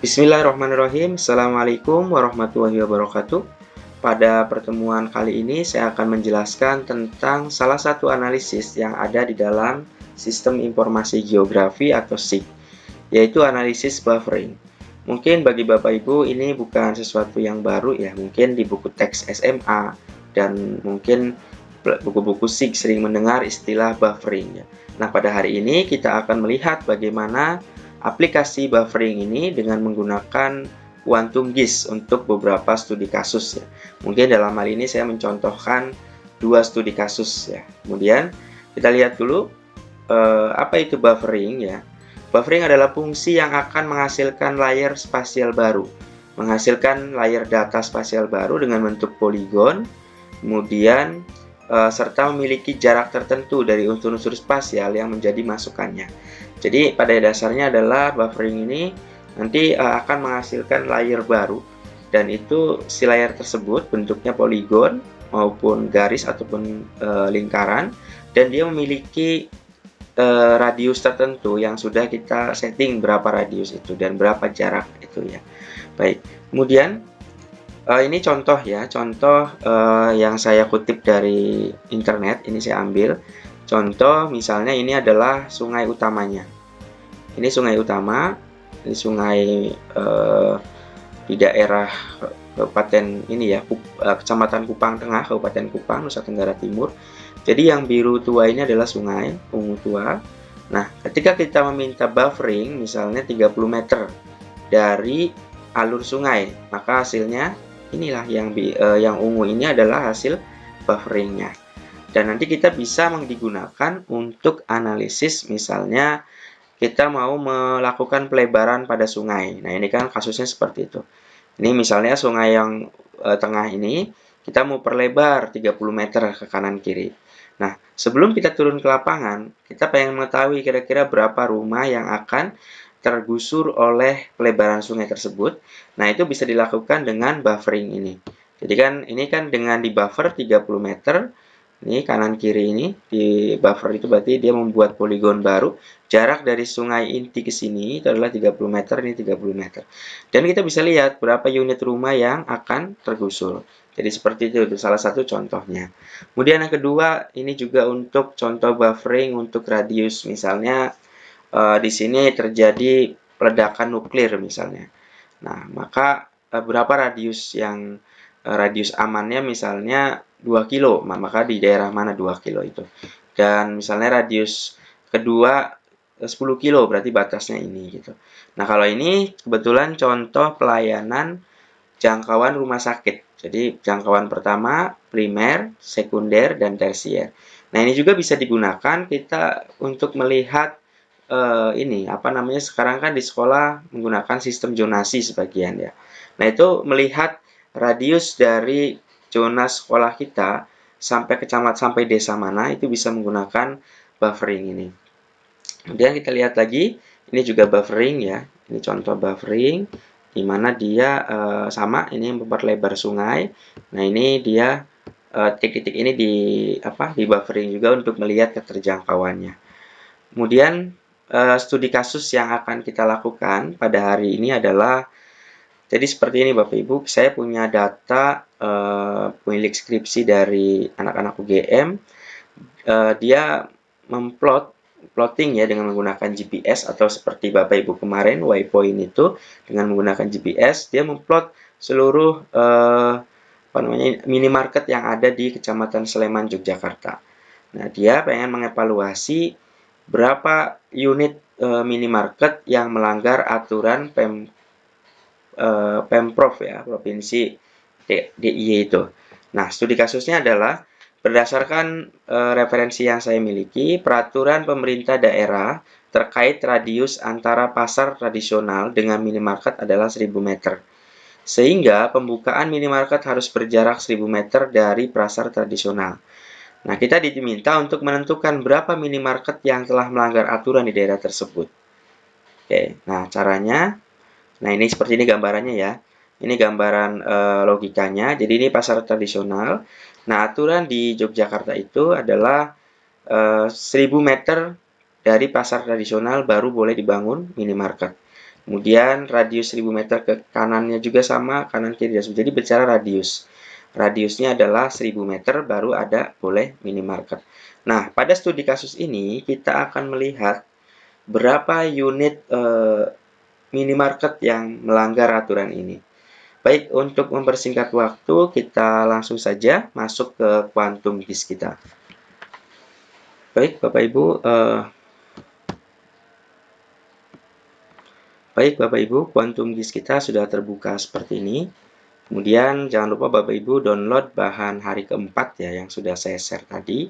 Bismillahirrahmanirrahim. Assalamualaikum warahmatullahi wabarakatuh. Pada pertemuan kali ini saya akan menjelaskan tentang salah satu analisis yang ada di dalam Sistem Informasi Geografi atau SIG, yaitu analisis buffering. Mungkin bagi Bapak Ibu ini bukan sesuatu yang baru ya, mungkin di buku teks SMA dan mungkin buku-buku SIG sering mendengar istilah buffering ya. Nah, pada hari ini kita akan melihat bagaimana aplikasi buffering ini dengan menggunakan Quantum GIS untuk beberapa studi kasus ya. Mungkin dalam hal ini saya mencontohkan 2 studi kasus ya. Kemudian kita lihat dulu apa itu buffering ya. Buffering adalah fungsi yang akan menghasilkan layar spasial baru, menghasilkan layar data spasial baru dengan bentuk poligon, kemudian serta memiliki jarak tertentu dari unsur-unsur spasial yang menjadi masukannya. Jadi pada dasarnya adalah buffering ini nanti akan menghasilkan layer baru, dan itu si layer tersebut bentuknya poligon maupun garis ataupun lingkaran, dan dia memiliki radius tertentu yang sudah kita setting berapa radius itu dan berapa jarak itu ya. Baik, kemudian ini contoh ya, contoh yang saya kutip dari internet, ini saya ambil. Contoh misalnya ini adalah sungai utamanya. Ini sungai utama, ini sungai di daerah Kabupaten ini ya, Kecamatan Kupang Tengah, Kabupaten Kupang, Nusa Tenggara Timur. Jadi yang biru tua ini adalah sungai, ungu tua. Nah, ketika kita meminta buffering misalnya 30 meter dari alur sungai, maka hasilnya inilah yang ungu ini adalah hasil bufferingnya. Dan nanti kita bisa digunakan untuk analisis, misalnya kita mau melakukan pelebaran pada sungai. Nah, ini kan kasusnya seperti itu. Ini misalnya sungai yang tengah ini, kita mau perlebar 30 meter ke kanan kiri. Nah, sebelum kita turun ke lapangan, kita pengen mengetahui kira-kira berapa rumah yang akan tergusur oleh pelebaran sungai tersebut. Nah, itu bisa dilakukan dengan buffering ini. Jadi kan ini kan dengan di buffer 30 meter, ini kanan kiri ini di buffer itu berarti dia membuat poligon baru. Jarak dari sungai inti ke sini itu adalah 30 meter, ini 30 meter. Dan kita bisa lihat berapa unit rumah yang akan tergusur. Jadi seperti itu salah satu contohnya. Kemudian yang kedua, ini juga untuk contoh buffering untuk radius. Misalnya di sini terjadi ledakan nuklir misalnya. Nah, maka berapa radius yang radius amannya misalnya 2 kilo, maka di daerah mana 2 kilo itu. Dan misalnya radius kedua 10 kilo, berarti batasnya ini gitu. Nah, kalau ini kebetulan contoh pelayanan jangkauan rumah sakit. Jadi jangkauan pertama, primer, sekunder, dan tersier. Nah, ini juga bisa digunakan kita untuk melihat ini apa namanya, sekarang kan di sekolah menggunakan sistem zonasi sebagian ya. Nah, itu melihat radius dari zona sekolah kita sampai kecamatan sampai desa mana, itu bisa menggunakan buffering ini. Kemudian kita lihat lagi, ini juga buffering ya. Ini contoh buffering di mana dia sama, ini memperlebar sungai. Nah, ini dia titik-titik ini di buffering juga untuk melihat keterjangkauannya. Kemudian studi kasus yang akan kita lakukan pada hari ini adalah, jadi seperti ini Bapak Ibu, saya punya data pemilik skripsi dari anak-anak UGM. Dia plotting ya dengan menggunakan GPS, atau seperti Bapak Ibu kemarin waypoint itu dengan menggunakan GPS, dia memplot seluruh minimarket yang ada di Kecamatan Sleman, Yogyakarta. Nah, dia pengen mengevaluasi berapa unit minimarket yang melanggar aturan Pemprov ya, Provinsi DIY itu. Nah, studi kasusnya adalah berdasarkan referensi yang saya miliki, peraturan pemerintah daerah terkait radius antara pasar tradisional dengan minimarket adalah 1000 meter. Sehingga pembukaan minimarket harus berjarak 1000 meter dari pasar tradisional. Nah, kita diminta untuk menentukan berapa minimarket yang telah melanggar aturan di daerah tersebut. Oke, nah caranya, nah ini seperti ini gambarannya ya. Ini gambaran logikanya. Jadi ini pasar tradisional. Nah, aturan di Yogyakarta itu adalah 1000 meter dari pasar tradisional baru boleh dibangun minimarket. Kemudian radius 1000 meter ke kanannya juga sama, kanan kiri. Jadi bicara radius. Radiusnya adalah 1000 meter, baru ada boleh minimarket. Nah, pada studi kasus ini kita akan melihat berapa unit minimarket yang melanggar aturan ini. Baik, untuk mempersingkat waktu, kita langsung saja masuk ke quantum GIS kita. Baik, Bapak Ibu, quantum GIS kita sudah terbuka seperti ini. Kemudian jangan lupa Bapak Ibu download bahan hari keempat ya yang sudah saya share tadi,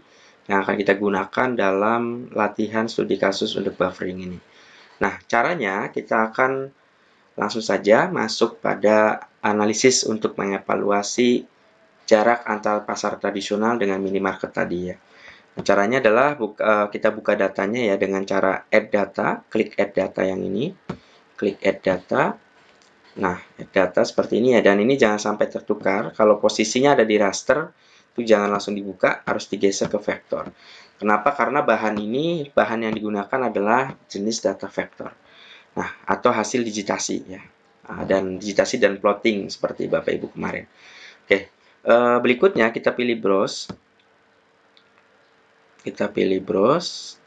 yang akan kita gunakan dalam latihan studi kasus untuk buffering ini. Nah, caranya kita akan langsung saja masuk pada analisis untuk mengevaluasi jarak antar pasar tradisional dengan minimarket tadi ya. Nah, caranya adalah kita buka datanya ya dengan cara add data, klik add data yang ini, klik add data. Nah, add data seperti ini ya, dan ini jangan sampai tertukar. Kalau posisinya ada di raster, itu jangan langsung dibuka, harus digeser ke vektor. Kenapa? Karena bahan yang digunakan adalah jenis data vektor. Nah, atau hasil digitasi ya. Dan digitasi dan plotting seperti Bapak Ibu kemarin. Oke, berikutnya kita pilih browse. Kita pilih browse.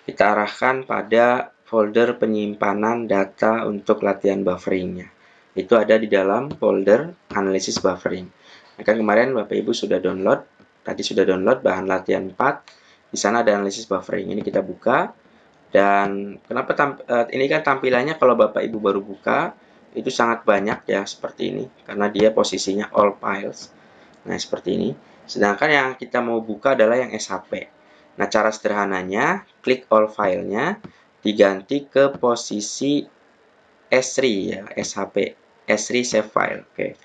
Kita arahkan pada folder penyimpanan data untuk latihan bufferingnya. Itu ada di dalam folder analisis buffering. Nah, kan kemarin Bapak Ibu sudah download, tadi sudah download bahan latihan 4. Di sana ada analisis buffering. Ini kita buka. Dan kenapa ini kan tampilannya kalau Bapak Ibu baru buka, itu sangat banyak ya seperti ini. Karena dia posisinya all files. Nah, seperti ini. Sedangkan yang kita mau buka adalah yang SHP. Nah, cara sederhananya, klik all filenya, diganti ke posisi S3 ya, SHP, S3 save file. Oke.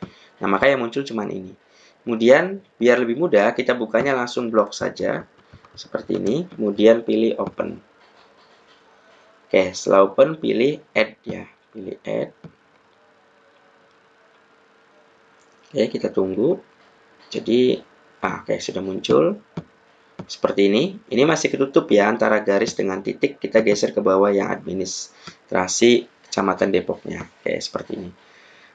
Nah, maka yang muncul cuma ini. Kemudian, biar lebih mudah, kita bukanya langsung blok saja. Seperti ini. Kemudian pilih open. Oke, setelah open, pilih add ya. Pilih add. Oke, kita tunggu. Jadi, oke, sudah muncul. Seperti ini. Ini masih ketutup ya antara garis dengan titik. Kita geser ke bawah yang administrasi Kecamatan Depoknya. Oke, seperti ini.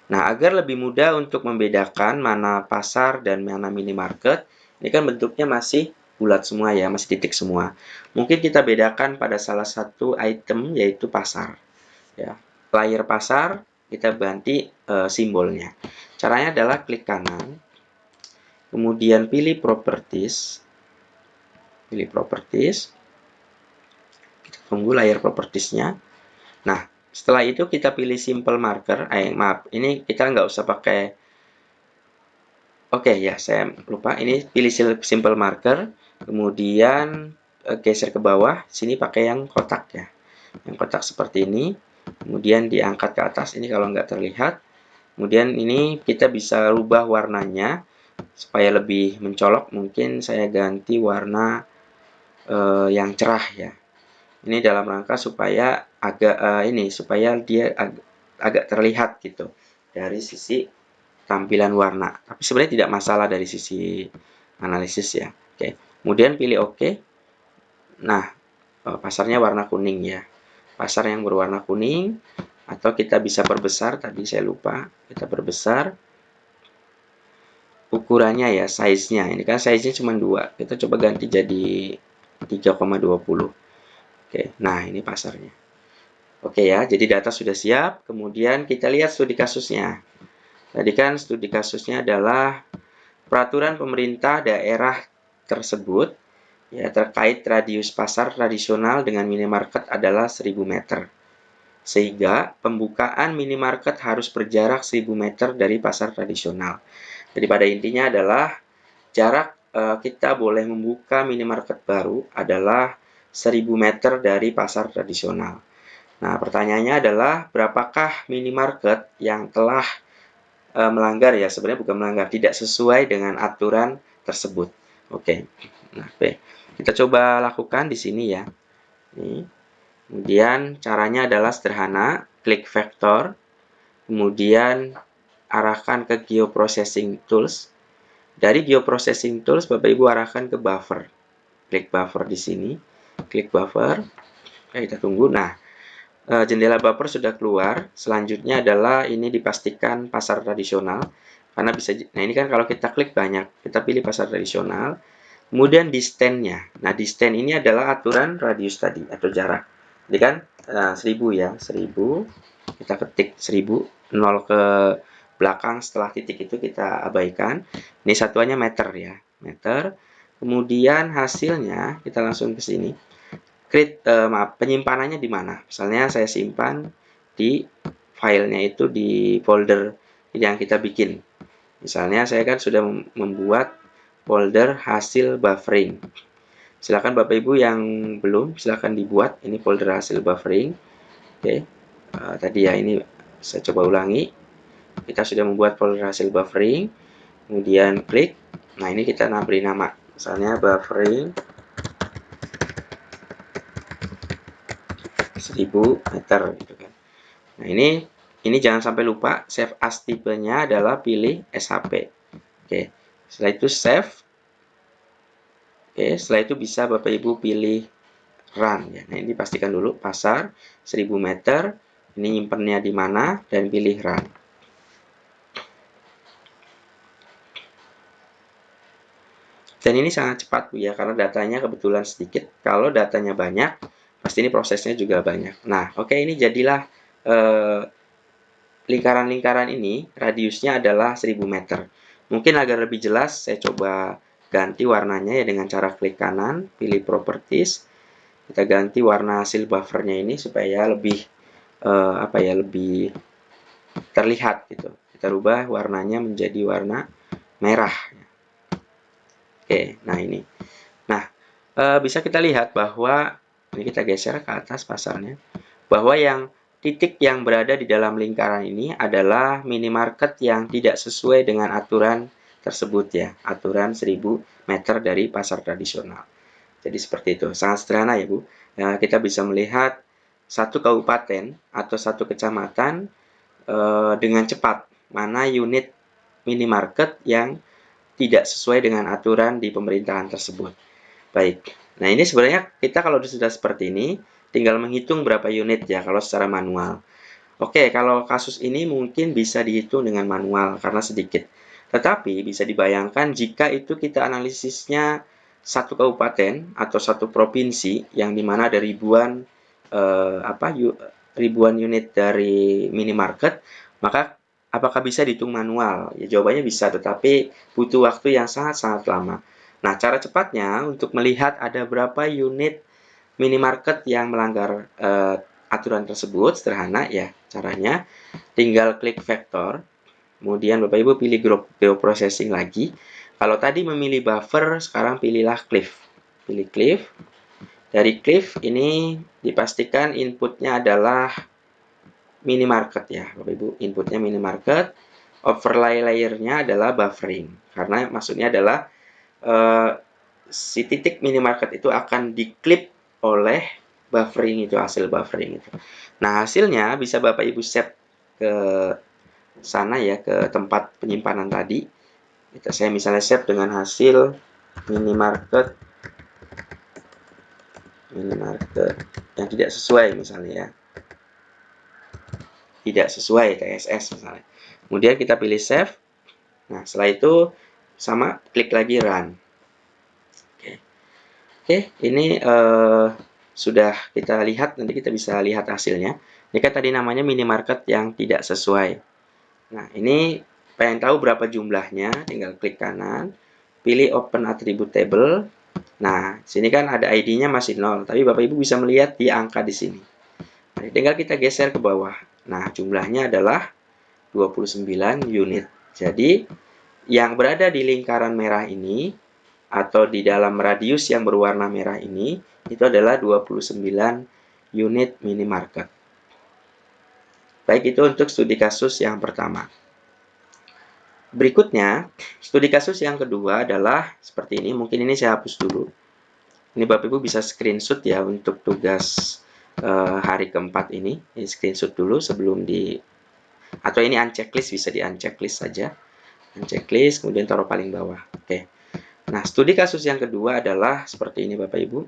Nah, agar lebih mudah untuk membedakan mana pasar dan mana minimarket, ini kan bentuknya masih bulat semua ya, masih titik semua. Mungkin kita bedakan pada salah satu item yaitu pasar. Ya, layer pasar kita ganti simbolnya. Caranya adalah klik kanan, kemudian pilih properties. Pilih properties, kita tunggu layar propertiesnya. Nah, setelah itu kita pilih simple marker. Maaf, ini kita nggak usah pakai. Oke ya, saya lupa. Ini pilih simple marker, kemudian geser ke bawah. Sini pakai yang kotak ya, yang kotak seperti ini. Kemudian diangkat ke atas. Ini kalau nggak terlihat. Kemudian ini kita bisa rubah warnanya supaya lebih mencolok. Mungkin saya ganti warna yang cerah ya. Ini dalam rangka supaya supaya dia agak terlihat gitu dari sisi tampilan warna. Tapi sebenarnya tidak masalah dari sisi analisis ya. Oke. Kemudian pilih OK. Nah, pasarnya warna kuning ya. Pasar yang berwarna kuning, atau kita bisa perbesar, tadi saya lupa. Kita perbesar ukurannya ya, size-nya. Ini kan size-nya cuma 2. Kita coba ganti jadi 3,20. Oke, nah ini pasarnya. Oke ya, jadi data sudah siap. Kemudian kita lihat studi kasusnya. Tadi kan studi kasusnya adalah peraturan pemerintah daerah tersebut ya terkait radius pasar tradisional dengan minimarket adalah 1000 meter. Sehingga pembukaan minimarket harus berjarak 1000 meter dari pasar tradisional. Jadi pada intinya adalah jarak kita boleh membuka minimarket baru adalah 1000 meter dari pasar tradisional. Nah, pertanyaannya adalah berapakah minimarket yang telah melanggar ya, sebenarnya bukan melanggar, tidak sesuai dengan aturan tersebut. Oke. Nah, kita coba lakukan di sini ya. Ini. Kemudian caranya adalah sederhana, klik vektor, kemudian arahkan ke geoprocessing tools. Dari geoprocessing tools Bapak Ibu arahkan ke buffer. Klik buffer di sini, klik buffer. Oke, kita tunggu. Nah, jendela buffer sudah keluar. Selanjutnya adalah ini dipastikan pasar tradisional. Karena bisa, nah ini kan kalau kita klik banyak, kita pilih pasar tradisional. Kemudian distance-nya. Nah, distance ini adalah aturan radius tadi atau jarak. Jadi kan 1000 ya, 1000. Kita ketik 1000, 0 ke belakang setelah titik itu kita abaikan. Ini satuannya meter ya, meter. Kemudian hasilnya kita langsung ke sini. Penyimpanannya di mana? Misalnya saya simpan di filenya itu di folder yang kita bikin. Misalnya saya kan sudah membuat folder hasil buffering. Silakan Bapak Ibu yang belum, silakan dibuat. Ini folder hasil buffering. Oke, tadi ya ini saya coba ulangi. Kita sudah membuat folder hasil buffering. Kemudian klik. Nah ini kita beri nama. Misalnya buffering 1000 meter gitu kan. Nah ini jangan sampai lupa save as tipenya adalah pilih SHP. Oke, setelah itu save. Oke, setelah itu bisa Bapak Ibu pilih run ya. Nah, ini pastikan dulu pasar 1000 meter, ini nyimpennya di mana dan pilih run. Dan ini sangat cepat Bu ya, karena datanya kebetulan sedikit. Kalau datanya banyak, pasti ini prosesnya juga banyak. Nah, oke, ini jadilah lingkaran-lingkaran ini radiusnya adalah 1000 meter. Mungkin agar lebih jelas, saya coba ganti warnanya ya dengan cara klik kanan, pilih properties. Kita ganti warna hasil buffernya ini supaya lebih lebih terlihat gitu. Kita rubah warnanya menjadi warna merah. Oke, nah ini. Nah, bisa kita lihat bahwa ini kita geser ke atas pasarnya, bahwa yang titik yang berada di dalam lingkaran ini adalah minimarket yang tidak sesuai dengan aturan tersebut ya, aturan 1000 meter dari pasar tradisional. Jadi seperti itu, sangat sederhana ya Bu. Nah, kita bisa melihat satu kabupaten atau satu kecamatan dengan cepat mana unit minimarket yang tidak sesuai dengan aturan di pemerintahan tersebut. Baik, nah ini sebenarnya kita kalau sudah seperti ini, tinggal menghitung berapa unit ya kalau secara manual. Oke, kalau kasus ini mungkin bisa dihitung dengan manual karena sedikit. Tetapi bisa dibayangkan jika itu kita analisisnya satu kabupaten atau satu provinsi yang dimana ada ribuan ribuan unit dari minimarket, maka apakah bisa dihitung manual? Ya jawabannya bisa, tetapi butuh waktu yang sangat-sangat lama. Nah, cara cepatnya untuk melihat ada berapa unit minimarket yang melanggar aturan tersebut sederhana ya. Caranya tinggal klik vektor, kemudian Bapak Ibu pilih geoprocessing lagi. Kalau tadi memilih buffer, sekarang pilihlah cliff. Pilih cliff. Dari cliff ini dipastikan inputnya adalah minimarket ya, Bapak Ibu. Inputnya minimarket. Overlay layernya adalah buffering. Karena maksudnya adalah si titik minimarket itu akan diklip oleh buffering itu, hasil buffering itu. Nah, hasilnya bisa Bapak Ibu save ke sana ya, ke tempat penyimpanan tadi. Saya misalnya save dengan hasil minimarket yang tidak sesuai misalnya ya. Tidak sesuai TSS misalnya. Kemudian kita pilih save. Nah, setelah itu sama klik lagi run. Oke, ini sudah kita lihat, nanti kita bisa lihat hasilnya. Ini kan tadi namanya minimarket yang tidak sesuai. Nah, ini pengen tahu berapa jumlahnya, tinggal klik kanan, pilih open attribute table. Nah, sini kan ada ID-nya masih 0, tapi Bapak Ibu bisa melihat di angka di sini. Nah, tinggal kita geser ke bawah. Nah, jumlahnya adalah 29 unit. Jadi, yang berada di lingkaran merah ini atau di dalam radius yang berwarna merah ini itu adalah 29 unit minimarket. Baik, itu untuk studi kasus yang pertama. Berikutnya, studi kasus yang kedua adalah seperti ini. Mungkin ini saya hapus dulu. Ini Bapak Ibu bisa screenshot ya untuk tugas hari keempat ini. Ini screenshot dulu sebelum atau ini unchecklist, bisa di unchecklist saja. Unchecklist, kemudian taruh paling bawah. Oke. Nah, studi kasus yang kedua adalah seperti ini Bapak Ibu.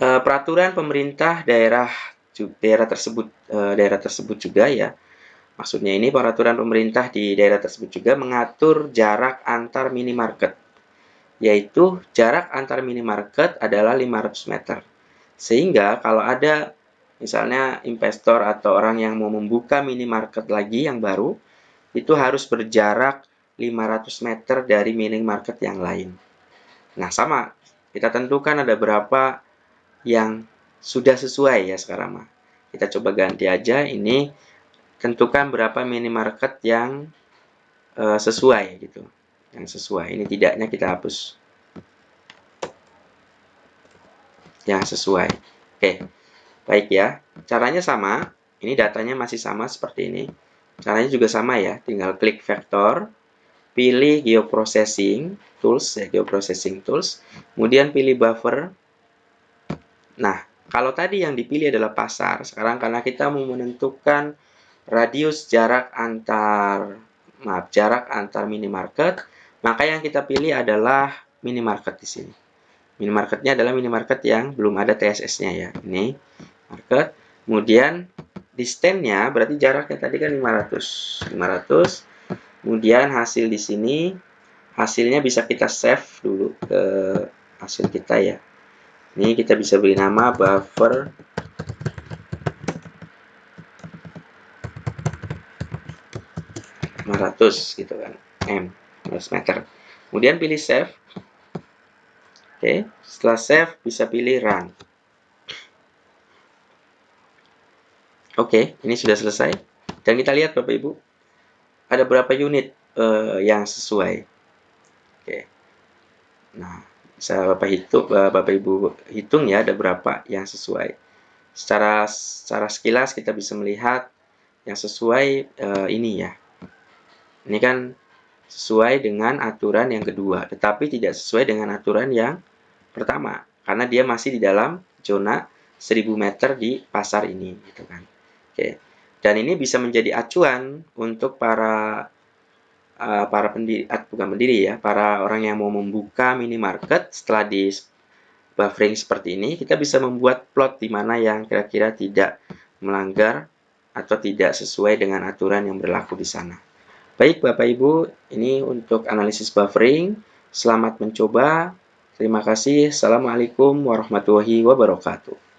Peraturan pemerintah daerah tersebut juga ya. Maksudnya ini peraturan pemerintah di daerah tersebut juga mengatur jarak antar minimarket, yaitu jarak antar minimarket adalah 500 meter. Sehingga kalau ada misalnya investor atau orang yang mau membuka minimarket lagi yang baru, itu harus berjarak 500 meter dari minimarket yang lain. Nah, sama. Kita tentukan ada berapa yang sudah sesuai ya sekarang mah. Kita coba ganti aja ini, tentukan berapa minimarket yang sesuai gitu. Yang sesuai. Ini tidaknya kita hapus. Yang sesuai. Oke. Baik ya. Caranya sama. Ini datanya masih sama seperti ini. Caranya juga sama ya. Tinggal klik vektor, pilih geoprocessing tools ya, geoprocessing tools. Kemudian pilih buffer. Nah, kalau tadi yang dipilih adalah pasar, sekarang karena kita mau menentukan radius jarak antar minimarket, maka yang kita pilih adalah minimarket di sini. Minimarketnya adalah minimarket yang belum ada TSS-nya ya. Ini market. Kemudian distance-nya berarti jaraknya tadi kan 500. Kemudian hasil di sini, hasilnya bisa kita save dulu ke hasil kita ya. Ini kita bisa beri nama buffer gitu kan, M 100 meter. Kemudian pilih save. Oke, setelah save bisa pilih run. Oke, ini sudah selesai. Dan kita lihat Bapak Ibu, ada berapa unit yang sesuai. Oke. Nah, bisa Bapak Ibu hitung ya ada berapa yang sesuai. Secara sekilas kita bisa melihat yang sesuai ini ya. Ini kan sesuai dengan aturan yang kedua, tetapi tidak sesuai dengan aturan yang pertama, karena dia masih di dalam zona 1000 meter di pasar ini, gitu kan. Oke. Dan ini bisa menjadi acuan untuk para orang yang mau membuka minimarket setelah di buffering seperti ini, kita bisa membuat plot di mana yang kira-kira tidak melanggar atau tidak sesuai dengan aturan yang berlaku di sana. Baik Bapak Ibu, ini untuk analisis buffering. Selamat mencoba. Terima kasih. Assalamualaikum warahmatullahi wabarakatuh.